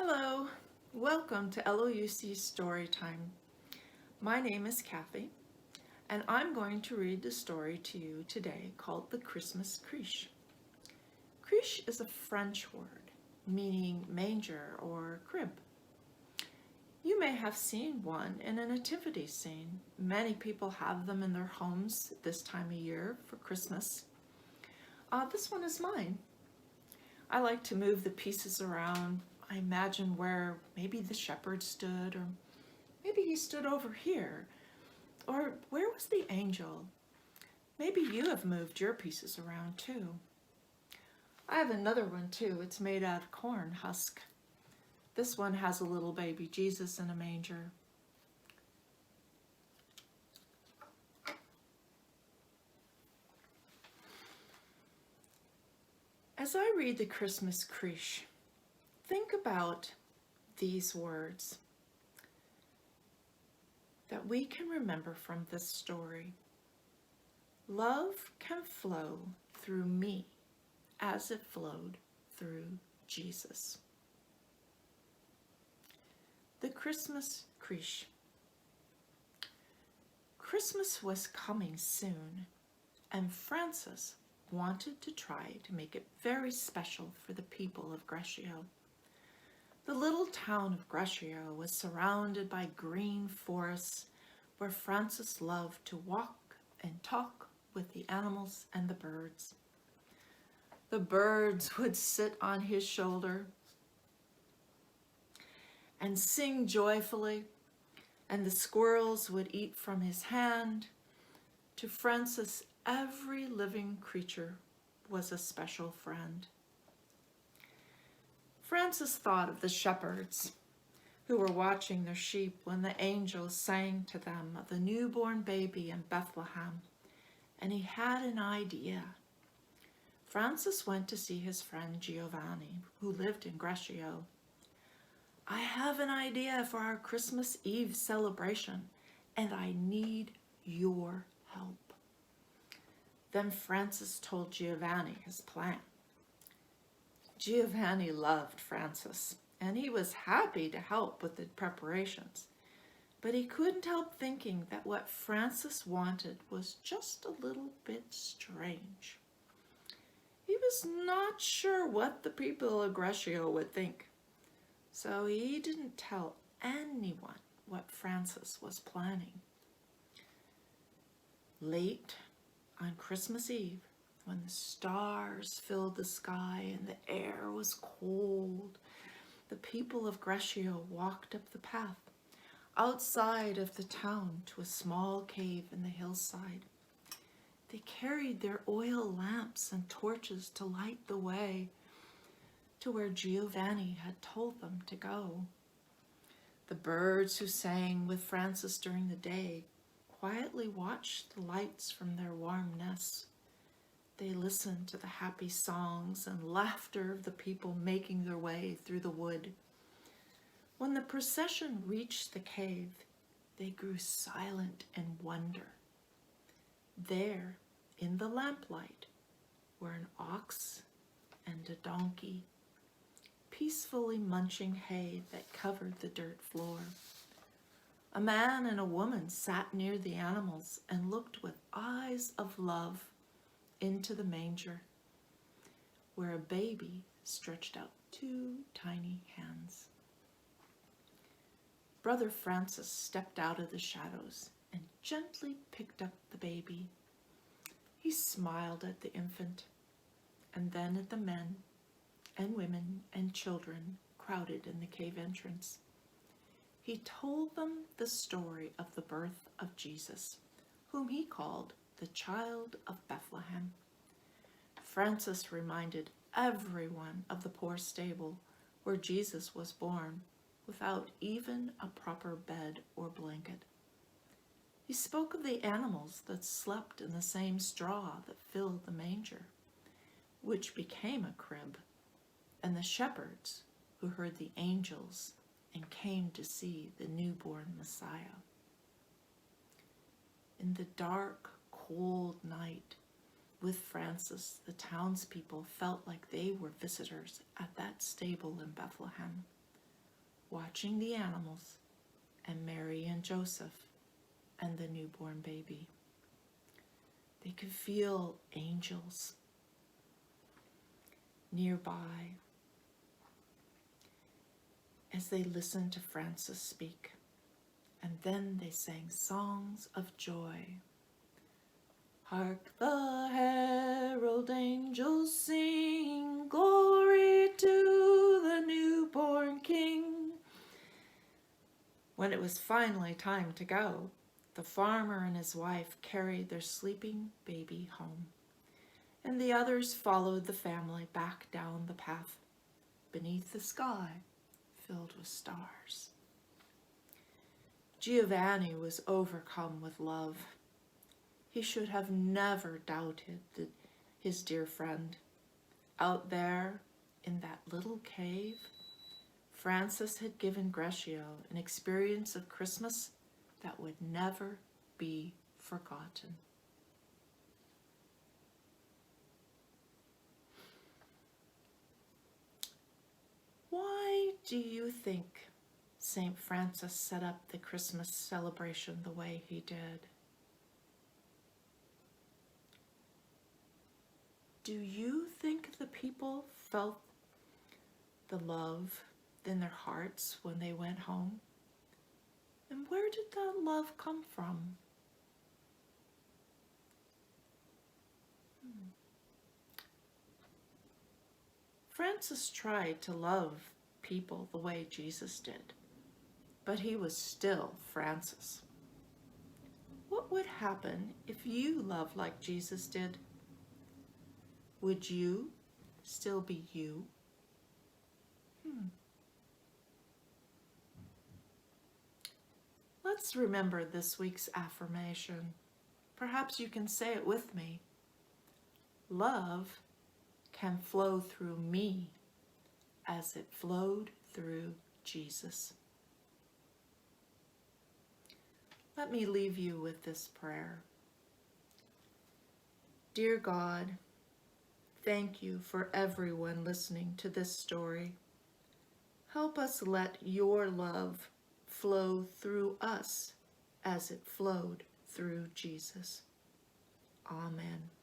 Hello, welcome to LOUC Storytime. My name is Kathy, and I'm going to read the story to you today called the Christmas Creche. Creche is a French word meaning manger or crib. You may have seen one in a nativity scene. Many people have them in their homes this time of year for Christmas. This one is mine. I like to move the pieces around. I imagine where maybe the shepherd stood, or maybe he stood over here, or where was the angel? Maybe you have moved your pieces around too. I have another one too. It's made out of corn husk. This one has a little baby Jesus in a manger. As I read the Christmas Creche, think about these words that we can remember from this story. Love can flow through me as it flowed through Jesus. The Christmas Creche. Christmas was coming soon, and Francis wanted to try to make it very special for the people of Greccio. The little town of Greccio was surrounded by green forests where Francis loved to walk and talk with the animals and the birds. The birds would sit on his shoulder and sing joyfully, and the squirrels would eat from his hand. To Francis, every living creature was a special friend. Francis thought of the shepherds who were watching their sheep when the angels sang to them of the newborn baby in Bethlehem, and he had an idea. Francis went to see his friend Giovanni, who lived in Greccio. I have an idea for our Christmas Eve celebration, and I need your help. Then Francis told Giovanni his plan. Giovanni loved Francis, and he was happy to help with the preparations. But he couldn't help thinking that what Francis wanted was just a little bit strange. He was not sure what the people of Greccio would think, so he didn't tell anyone what Francis was planning. Late on Christmas Eve, when the stars filled the sky and the air was cold, the people of Greccio walked up the path outside of the town to a small cave in the hillside. They carried their oil lamps and torches to light the way to where Giovanni had told them to go. The birds who sang with Francis during the day quietly watched the lights from their warm nests. They listened to the happy songs and laughter of the people making their way through the wood. When the procession reached the cave, they grew silent in wonder. There, in the lamplight, were an ox and a donkey, peacefully munching hay that covered the dirt floor. A man and a woman sat near the animals and looked with eyes of love into the manger, where a baby stretched out two tiny hands. Brother Francis stepped out of the shadows and gently picked up the baby. He smiled at the infant, and then at the men and women and children crowded in the cave entrance. He told them the story of the birth of Jesus, whom he called the Child of Bethlehem. Francis reminded everyone of the poor stable where Jesus was born, without even a proper bed or blanket. He spoke of the animals that slept in the same straw that filled the manger, which became a crib, and the shepherds who heard the angels and came to see the newborn Messiah. In the dark, cold night, with Francis, the townspeople felt like they were visitors at that stable in Bethlehem. watching the animals and Mary and Joseph and the newborn baby. They could feel angels nearby as they listened to Francis speak. And then they sang songs of joy. Hark the herald angels sing, glory to the newborn King. When it was finally time to go, the farmer and his wife carried their sleeping baby home, and the others followed the family back down the path beneath the sky filled with stars. Giovanni was overcome with love. He should have never doubted that his dear friend. Out there in that little cave, Francis had given Greccio an experience of Christmas that would never be forgotten. Why do you think St. Francis set up the Christmas celebration the way he did? Do you think the people felt the love in their hearts when they went home? And where did that love come from? Francis tried to love people the way Jesus did, but he was still Francis. What would happen if you loved like Jesus did? Would you still be you? Let's remember this week's affirmation. Perhaps you can say it with me. Love can flow through me as it flowed through Jesus. Let me leave you with this prayer. Dear God, thank you for everyone listening to this story. Help us let your love flow through us as it flowed through Jesus. Amen.